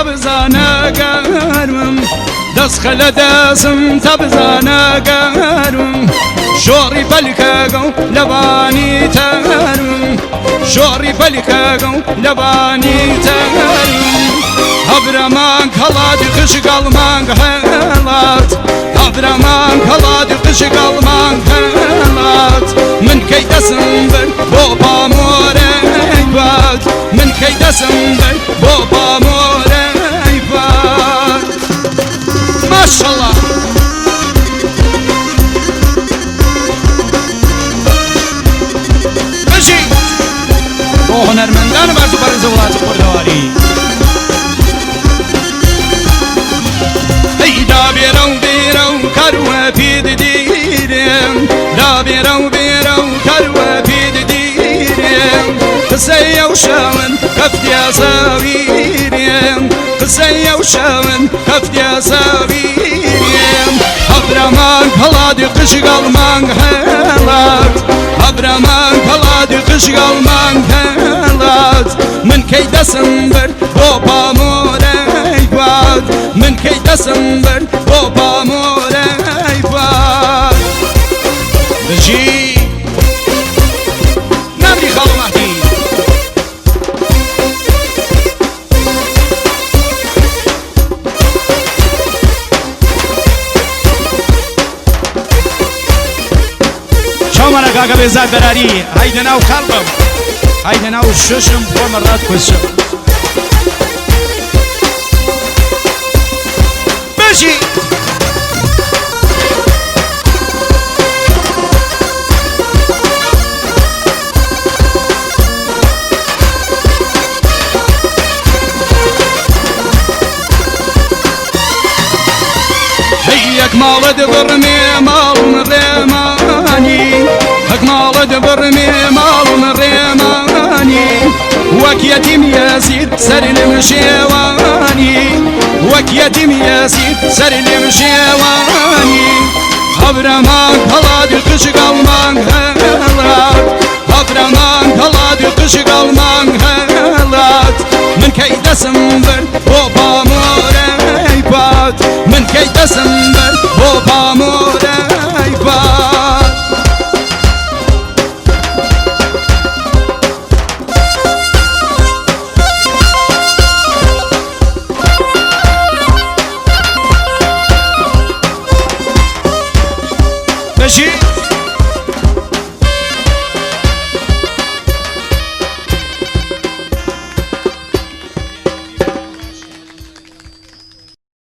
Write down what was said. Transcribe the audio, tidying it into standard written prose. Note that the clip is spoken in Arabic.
تبزانه گرم دست خل دستم تبزانه گرم جوری بلکگو لبانی ترم جوری بلکگو لبانی ترم Habraman kaladı kış kalman helat Habraman kaladı kış kalman helat Min keydesin bir boba moreybat Min keydesin bir boba moreybat Maşallah Beşi Bu hunermenden verdi barızı ulatı kurdavari كروة ديرم لا بيرو كروة ديرم قصية وشاون كفت يا صغيرم قصية وشاون كفت يا صغيرم أبرمان كلادي قش قلمان هلات أبرمان كلادي قش قلمان هلات من كيد سنبر بابا موريبات من كيد سنبر بابا موريبات بجي نبري خالو مهدي شو مرة كاكا بيزاد براري هيدا ناو قلبم هيدا ناو ششم ومرات كشم بجي هيك مال دبرمي مال مريماني هيك مال دبرمي مال مريماني وك يتيم يزيد سر المشيواني وك يتيم يزيد سر المشيواني هبرمان كلادي قش قلمان هلات هبرمان كلادي قش قلمان هلات من كيد سنبر بابا موريبات من كيد سنبر بابا موريبات ماشي